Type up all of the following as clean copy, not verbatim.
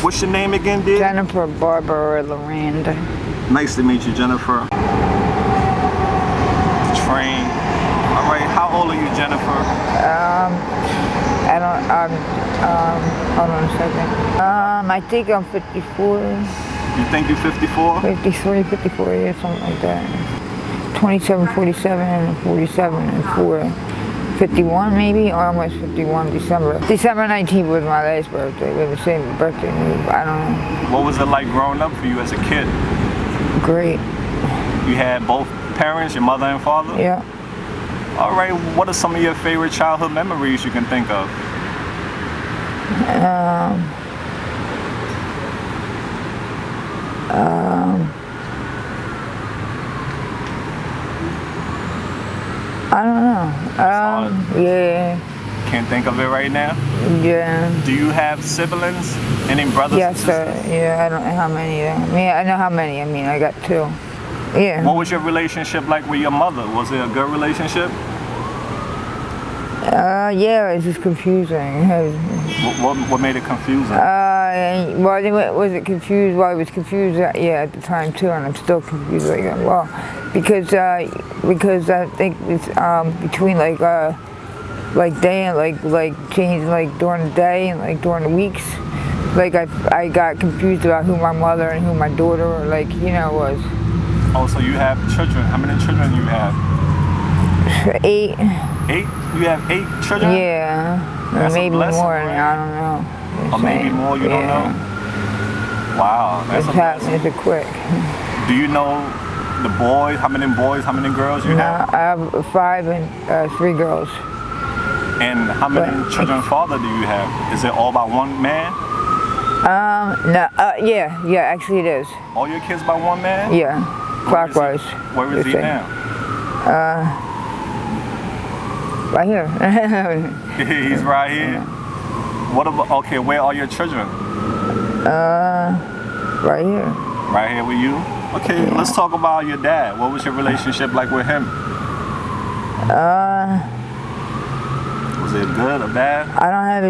What's your name again, dear? Jennifer Barbara Lorand. Nice to meet you, Jennifer. Train. All right, how old are you, Jennifer? Hold on a second. I think I'm 54. You think you're 54? 53, 54 years, something like that. 27, 47, 47, and 4. 51 maybe, or almost 51 December. December 19th was my last birthday. We had the same birthday move. I don't know. What was it like growing up for you as a kid? Great. You had both parents, your mother and father? Yeah. All right, what are some of your favorite childhood memories you can think of? I don't know. Yeah. Can't think of it right now? Yeah. Do you have siblings? Any brothers Yes, and sir. sisters? Yeah, I don't know how many. I mean, I know how many. I mean, I got 2. Yeah. What was your relationship like with your mother? Was it a good relationship? Yeah, it's just confusing. What made it confusing? Was it confused? Well, I was confused, yeah, at the time too, and I'm still confused. Because I think it's between like day and like changing like during the day and like during the weeks. Like I got confused about who my mother and who my daughter was. Oh, so you have children. How many children do you have? 8. 8? You have 8 children? Yeah. That's Maybe a blessing, more. right? I don't know. Or maybe more, you don't know? Wow, that's It's a blessing. happening quick. Do you know the boys, how many girls you have? I have 5 and 3 girls. And how many children father do you have? Is it all by one man? No, yeah, actually it is. All your kids by one man? Yeah, clockwise. Where is he now? Right here. He's right here. What about, okay, where are your children? Right here. Right here with you? Okay, Yeah. Let's talk about your dad. What was your relationship like with him? Was it good or bad? I don't have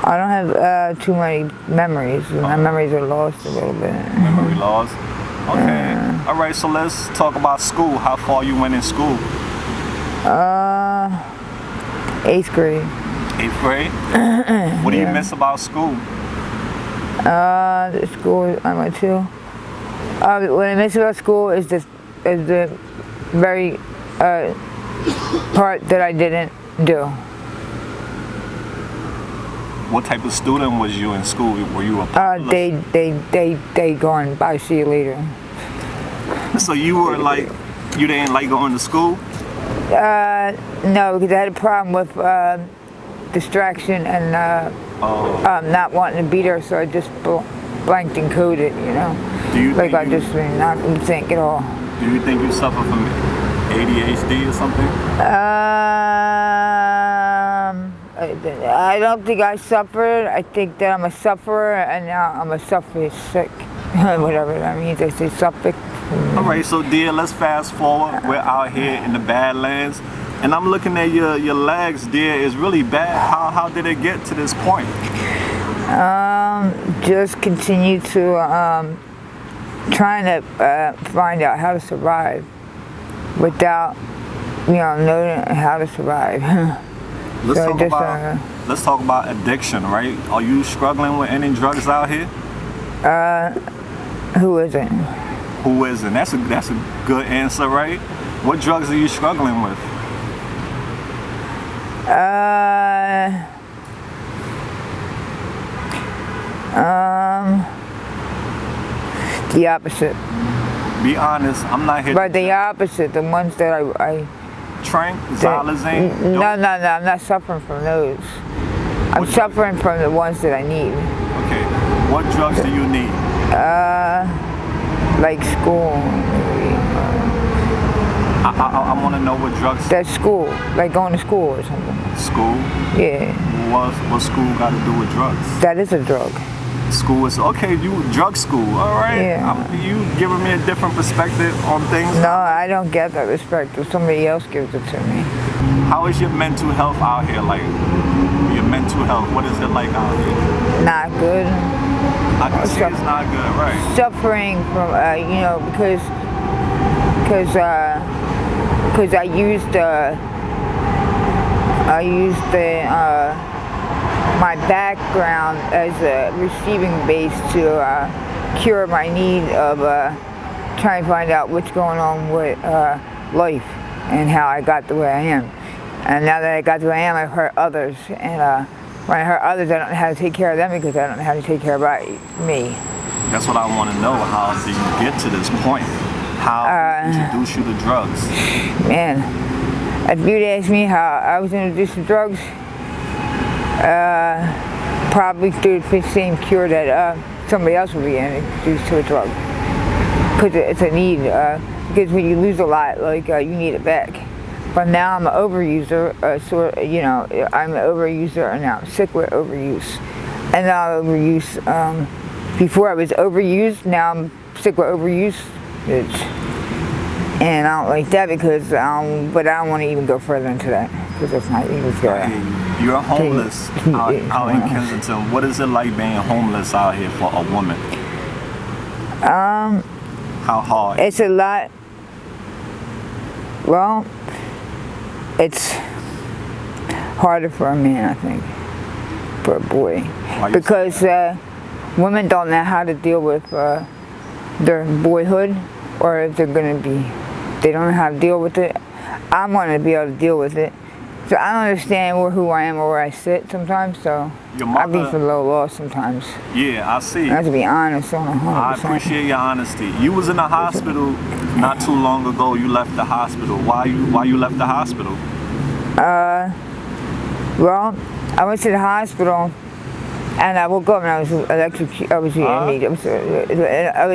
I don't have too many memories. My memories are lost a little bit. Memory loss? Okay. All right, so let's talk about school. How far you went in school? 8th grade. 8th grade? What do you miss about school? The school I went to. What I miss about school is the very part that I didn't do. What type of student was you in school? Were you a popular? They gone. Bye. See you later. So you were like, you didn't like going to school? No, because I had a problem with distraction and not wanting to be there, so I just blanked and coded, Do you Like think I just not think at all. Do you think you suffer from ADHD or something? I don't think I suffered. I think that I'm a sufferer, and now I'm a sufferer sick. Whatever that means. They say suffolk. All right, so dear, let's fast forward. We're out here in the Badlands, and I'm looking at your legs, dear. It's really bad. How did it get to this point? Just continue to trying to find out how to survive without, knowing how to survive. Let's talk about addiction, right? Are you struggling with any drugs out here? Who isn't? Who isn't? That's a good answer, right? What drugs are you struggling with? The opposite. Be honest, I'm not here. But the opposite, the ones that I Trank, Xylazine? No, I'm not suffering from those. I'm suffering from the ones that I need. Okay, what drugs do you need? Like school. I want to know what drugs. That's school, like going to school or something. School? Yeah. What school got to do with drugs? That is a drug. School is, okay, you drug school, all right. Yeah. You giving me a different perspective on things? No, I don't get that perspective. Somebody else gives it to me. How is your mental health out here? Like, your mental health? What is it like out here? Not good. I can see it's not good, right? Suffering from, you know, because I used my background as a receiving base to cure my need of trying to find out what's going on with life and how I got the way I am. And now that I got the way I am, I've hurt others. And when I hurt others, I don't know how to take care of them because I don't know how to take care of me. That's what I want to know. How do you get to this point? How introduce you to drugs? Man, if you'd ask me how I was introduced to drugs, probably through the same cure that somebody else would be introduced to a drug. Because it's a need. Because when you lose a lot, like you need it back. But now I'm an overuser, you know, I'm an overuser, and now I'm sick with overuse. And now overuse. Before I was overused, now I'm sick with overuse. And I don't like that because, but I don't want to even go further into that because that's not even fair. You're homeless out in Kensington. What is it like being homeless out here for a woman? How hard? It's a lot. Well, it's harder for a man, I think, for a boy, because women don't know how to deal with their boyhood, or if they're going to be, they don't know how to deal with it. I want to be able to deal with it. So I don't understand who I am or where I sit sometimes, so I be for low loss sometimes. Yeah, I see. I have to be honest on 100%. I appreciate your honesty. You was in the hospital not too long ago. You left the hospital. Why you left the hospital? Well, I went to the hospital and I woke up and I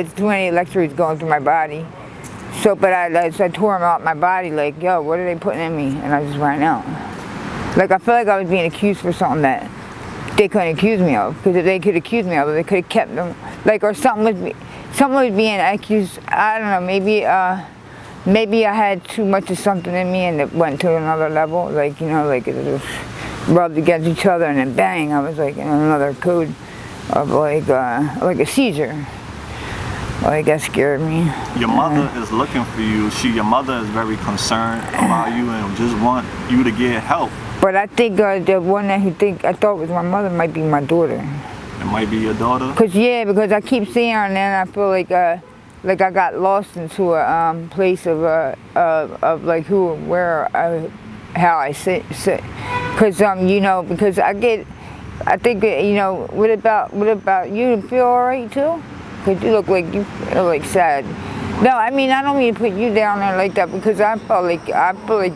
was too many electrodes going through my body. So, but I tore them out my body, like, yo, what are they putting in me? And I just ran out. Like, I feel like I was being accused for something that they couldn't accuse me of. Because if they could accuse me of it, they could have kept them. Like, or something was being accused. I don't know, maybe I had too much of something in me and it went to another level. Like, you know, like it just rubbed against each other and then bang, I was like in another code of like a seizure. Like, that scared me. Your mother is looking for you. Your mother is very concerned about you and just want you to get help. But I think the one that I thought was my mother might be my daughter. It might be your daughter? Because I keep seeing her and then I feel like I got lost into a place of like how I sit. Because you know, because I think you know, what about you? You feel alright too? Because you look like sad. No, I mean, I don't mean to put you down there like that because I feel like,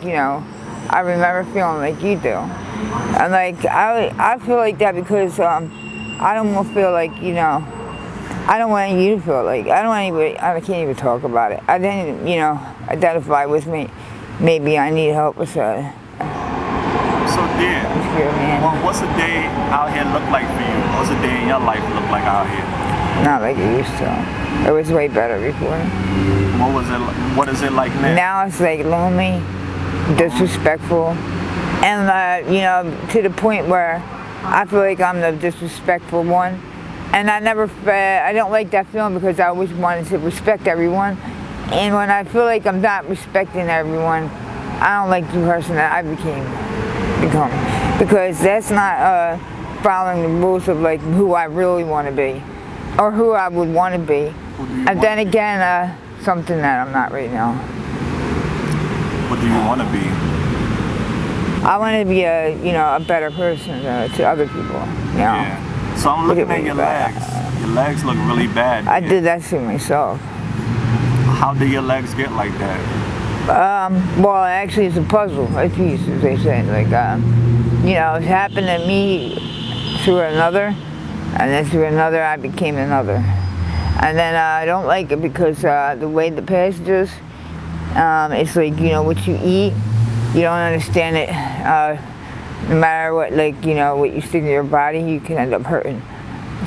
you know, I remember feeling like you do. And like, I feel like that because I don't want to feel like, you know, I don't want you to feel like, I can't even talk about it. I didn't, you know, identify with me. Maybe I need help with So dear, what's a day out here look like for you? What's a day in your life look like out here? Not like it used to. It was way better before. What is it like now? Now it's like lonely, disrespectful, and you know, to the point where I feel like I'm the disrespectful one. And I don't like that feeling because I always wanted to respect everyone. And when I feel like I'm not respecting everyone, I don't like the person that I become. Because that's not following the rules of like who I really want to be. Or who I would want to be. And then again, something that I'm not right now. What do you want to be? I want to be a better person to other people. You know? Yeah. So I'm looking at your legs. Your legs look really bad. I did that to myself. How did your legs get like that? Well, actually, it's a puzzle, a piece, as they say. Like, you know, it happened to me through another. And then through another, I became another. And then I don't like it because the way the past is, it's like, you know, what you eat, you don't understand it. No matter what, like, you know, what you stick in your body, you can end up hurting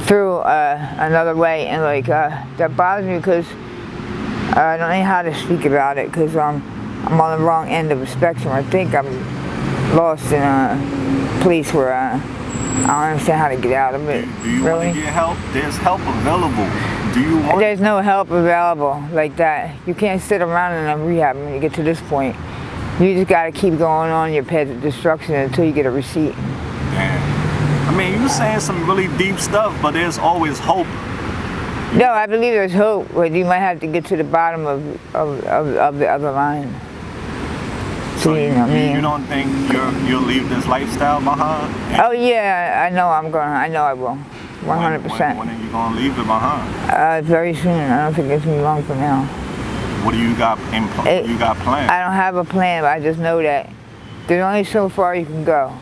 through another way. And like, that bothers me because I don't know how to speak about it because I'm on the wrong end of the spectrum. I think I'm lost in a place where don't understand how to get out of it. Do you really? want to get help? There's help available. Do you want? There's no help available like that. You can't sit around in a rehab when you get to this point. You just got to keep going on your path of destruction until you get a receipt. Damn. I mean, you're saying some really deep stuff, but there's always hope. No, I believe there's hope, but you might have to get to the bottom of the other line. So you know what I mean? You don't think you'll leave this lifestyle behind? Oh yeah, I know I'm gonna. I know I will. 100%. When are you gonna leave it behind? Very soon. I don't think it's gonna be long from now. What do you got you got planned? I don't have a plan, but I just know that there's only so far you can go.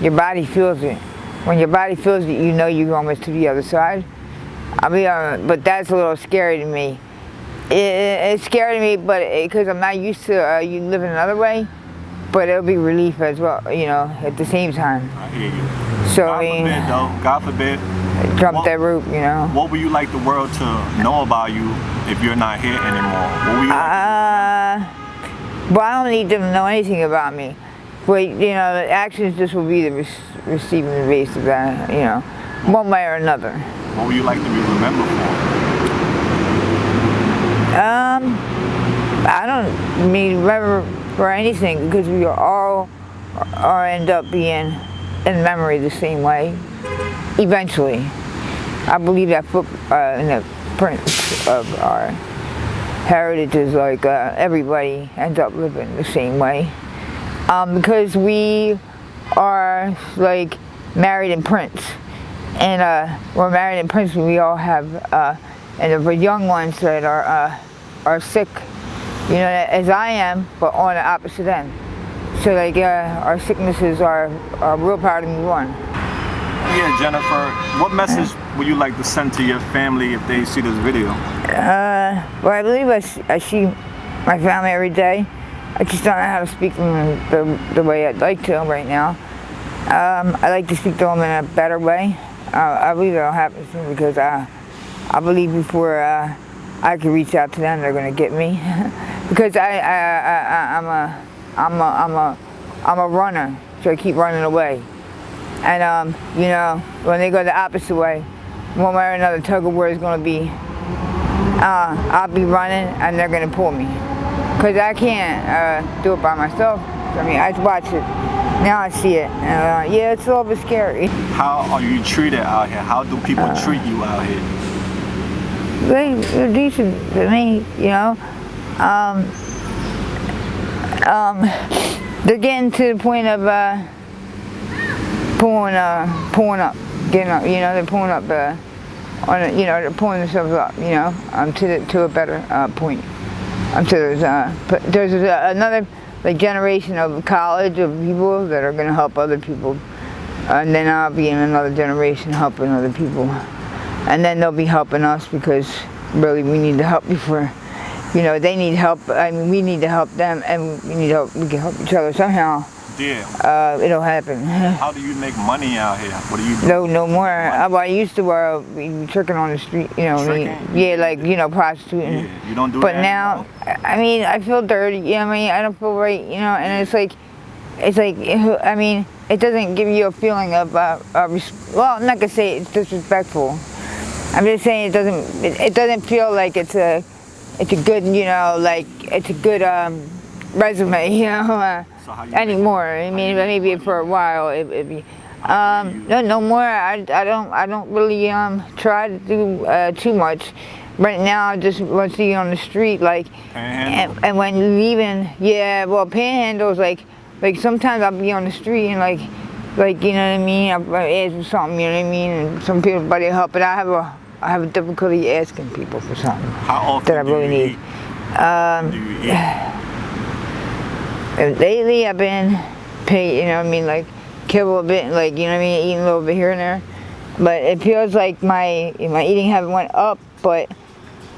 Your body feels it. When your body feels it, you know you're almost to the other side. But that's a little scary to me. It's scary to me, but because I'm not used to you living another way. But it'll be relief as well, you know, at the same time. I hear you. So God forbid, though. God forbid. Jump that rope, you know. What would you like the world to know about you if you're not here anymore? What would you well, I don't need them to know anything about me. But, you know, the actions just will be the receiving the base of that, you know, one way or another. What would you like to be remembered for? I don't mean remember for anything because we all end up being in memory the same way. Eventually, I believe that in the prints of our heritage is like everybody ends up living the same way because we are like married in prints, and we're married in prints. We all have, and the young ones that are sick, you know, as I am, but on the opposite end. So like our sicknesses are willpower to move on. Yeah, Jennifer, what message would you like to send to your family if they see this video? Well, I believe I see my family every day. I just don't know how to speak to them the way I'd like to right now. I like to speak to them in a better way. I believe it'll happen soon because I believe before I can reach out to them, they're going to get me. Because I'm a runner, so I keep running away. And you know, when they go the opposite way, one way or another, tug of war is going to be, I'll be running and they're going to pull me. Because I can't do it by myself. I mean, I watch it, now I see it. Yeah, it's a little bit scary. How are you treated out here? How do people treat you out here? They're decent to me, you know. They're getting to the point of pulling up, getting up. You know, they're pulling up you know, they're pulling themselves up. You know, to a better point. So there's another like generation of college of people that are going to help other people, and then I'll be in another generation helping other people, and then they'll be helping us because really we need the help before. You know, they need help. I mean, we need to help them, and we need help. We can help each other somehow. Yeah. It'll happen. How do you make money out here? What do you do? No more. Well, I used to be tricking on the street. You know, yeah, like you know, prostituting. Yeah, you don't do but that now, anymore? I mean, I feel dirty. You know, what I mean, I don't feel right. You know, and it's like, I mean, it doesn't give you a feeling of well, I'm not gonna say it's disrespectful. I'm just saying it doesn't feel like it's a good, you know, like it's a good resume, you know, anymore. I mean, maybe for a while it'd be. No more. I don't really try to do too much. Right now, I just want to see you on the street, like, and when leaving, yeah. Well, panhandles, like sometimes I'll be on the street and like you know what I mean. I ask for something, you know what I mean, and some people help, but I have a difficulty asking people for something. How often that I really need. Do you eat? Lately, I've been paid, you know what I mean, like kibble a bit, like you know what I mean, eating a little bit here and there. But it feels like my eating habit went up, but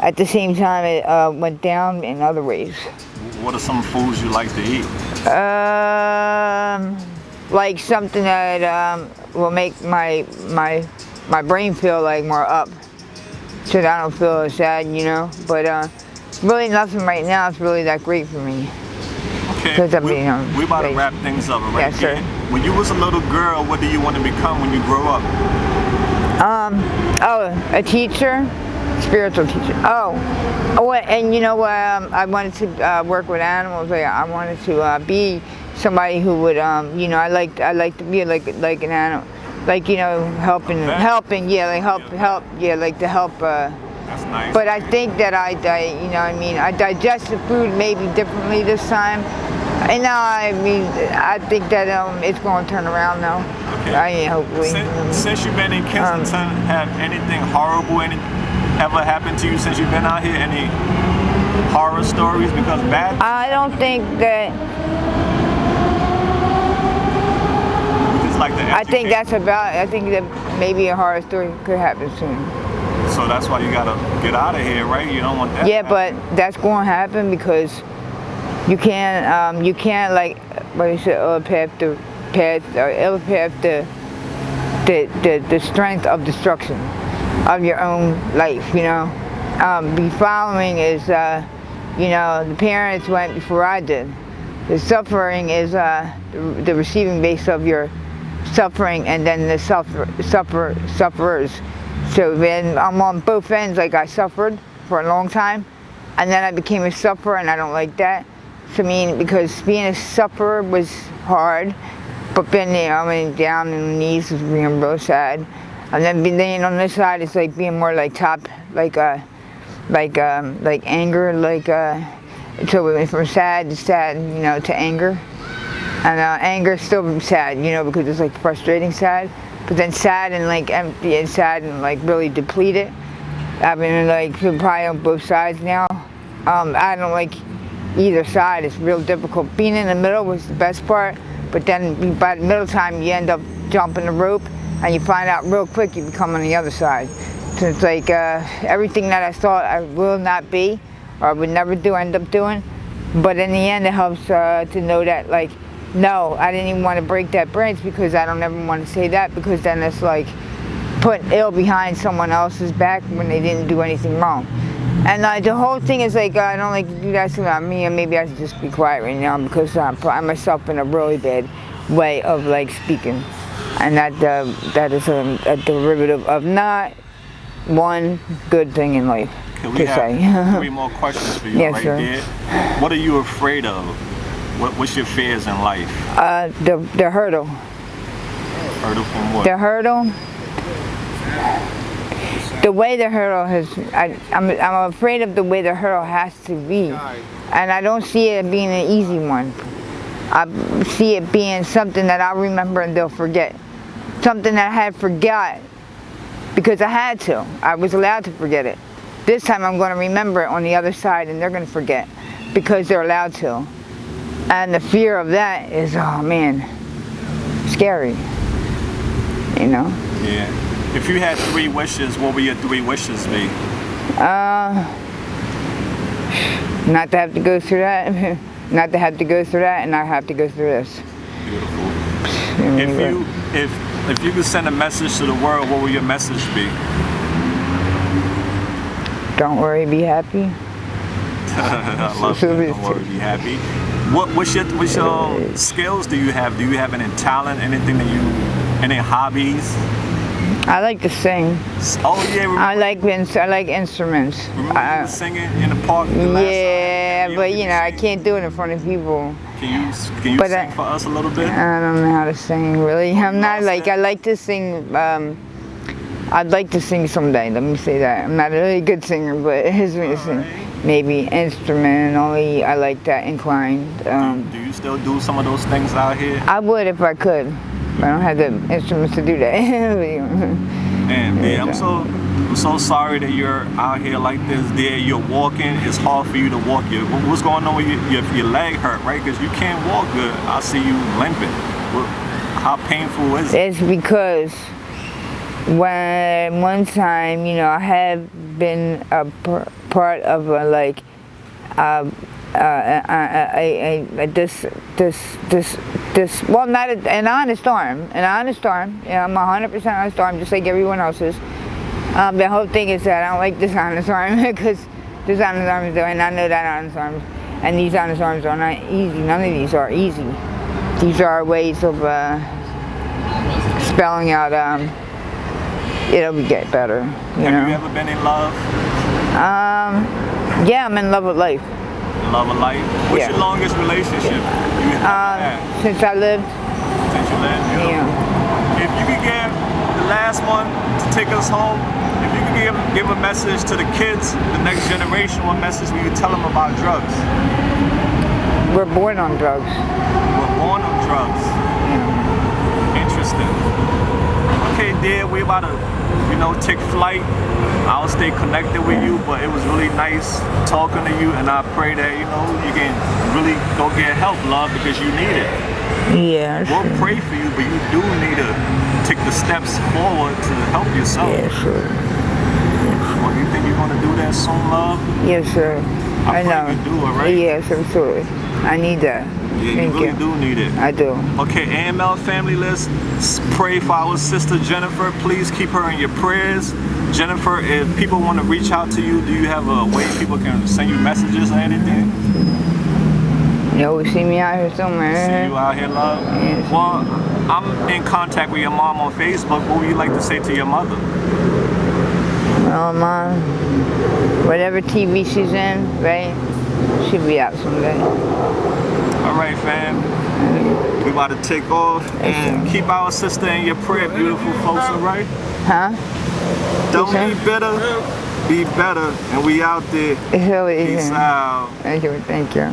at the same time it went down in other ways. What are some foods you like to eat? Like something that will make my brain feel like more up, so that I don't feel sad, you know. But really nothing right now is really that great for me. Okay, we about to wrap things up right yes, here. sir. When you was a little girl, what do you want to become when you grow up? A teacher, spiritual teacher. And you know what? I wanted to work with animals. Like, I wanted to be somebody who would, you know, I like to be like an animal, like, you know, helping, yeah, like help, yeah, like to help. That's nice. But I think that you know, I mean, I digest the food maybe differently this time. And now, I mean, I think that it's going to turn around now. Okay. I mean, hopefully. Since you've been in Kensington, have anything horrible ever happened to you since you've been out here? Any horror stories? Because bad. I don't think that. Just like the I think that's about. I think that maybe a horror story could happen soon. So that's why you gotta get out of here, right? You don't want that. Yeah, but that's going to happen because you can't like what you said, ill-path the strength of destruction of your own life. You know, be following is you know, the parents went before I did. The suffering is the receiving base of your suffering, and then the sufferers. So then I'm on both ends. Like, I suffered for a long time, and then I became a sufferer, and I don't like that. So I mean, because being a sufferer was hard, but being, you know, I mean, down on the knees was being real sad. And then being on this side, it's like being more like like anger, so we went from sad, you know, to anger. And anger is still sad, you know, because it's like frustrating sad. But then sad and like empty and sad and like really depleted. I mean, like, probably on both sides now. I don't like either side. It's real difficult. Being in the middle was the best part, but then by the middle time you end up jumping the rope, and you find out real quick you become on the other side. So it's like everything that I thought I will not be, or I would never do, I end up doing. But in the end, it helps to know that, like, no, I didn't even want to break that branch, because I don't ever want to say that, because then it's like putting ill behind someone else's back when they didn't do anything wrong. And the whole thing is like, I don't like to do that to me, and maybe I should just be quiet right now, because I put myself in a really bad way of like speaking. And that is a derivative of not one good thing in life. Okay, we have 3 more questions for you, yes, right sir. there. What are you afraid of? What's your fears in life? The hurdle. Hurdle from what? The hurdle. The way the hurdle has, I'm afraid of the way the hurdle has to be, and I don't see it being an easy one. I see it being something that I'll remember and they'll forget. Something that I had forgot because I had to. I was allowed to forget it. This time I'm going to remember it on the other side, and they're going to forget because they're allowed to. And the fear of that is, oh man, scary. You know? Yeah. If you had 3 wishes, what would your 3 wishes be? Not to have to go through that. Not to have to go through that, and not have to go through this. Beautiful. If you could send a message to the world, what would your message be? Don't worry, be happy. I love that. Don't worry, be happy. What's your skills do you have? Do you have any talent, anything any hobbies? I like to sing. Oh yeah, I like instruments. Remember you singing in the park? Yeah, but you know, I can't do it in front of people. Can you sing for us a little bit? I don't know how to sing really. I'm not like, I like to sing. I'd like to sing someday. Let me say that. I'm not a really good singer, but it's me to sing. Maybe instrumentally, I like that inclined. Do you still do some of those things out here? I would if I could. I don't have the instruments to do that. Man, I'm so sorry that you're out here like this. There, you're walking. It's hard for you to walk. What's going on with your leg hurt, right? Because you can't walk good. I see you limping. How painful is it? It's because when one time, you know, I have been a part of well, not an honest arm. An honest arm. Yeah, I'm 100% honest arm, just like everyone else's. The whole thing is that I don't like dishonest arm because dishonest arms, and I know that honest arms, and these honest arms are not easy. None of these are easy. these are ways of spelling out. It'll get better. You Have know. you ever been in love? Yeah, I'm in love with life. Love of life? What's Yeah. your longest relationship you have had Since I lived. since you lived? You know? Yeah. If you could give the last one to take us home, if you could give a message to the kids, the next generation, what message will you tell them about drugs? We're born on drugs. We're born on drugs. Interesting. Okay, dear, we about to, take flight. I'll stay connected with you, but it was really nice talking to you, and I pray that, you can really go get help, love, because you need it. Yeah. We'll pray for you, but you do need to take the steps forward to help yourself. Yeah, sure. Well, you think you're going to do that soon, love? Yes, sir. I pray know. you do it, right? Yes, absolutely. I need that. Yeah, Thank you really do need it. I do. Okay, AML family list, pray for our sister Jennifer. Please keep her in your prayers. Jennifer, if people want to reach out to you, do you have a way people can send you messages or anything? You always see me out here somewhere. See you out here, love? Yes. Well, I'm in contact with your mom on Facebook. What would you like to say to your mother? Well, Mom, whatever TV she's in, right? She'll be out someday. All right, fam. We about to take off and keep our sister in your prayer, beautiful folks, all right? Huh? Don't Okay. be bitter, be better, and we out there. It's really Peace easy. out. Thank you.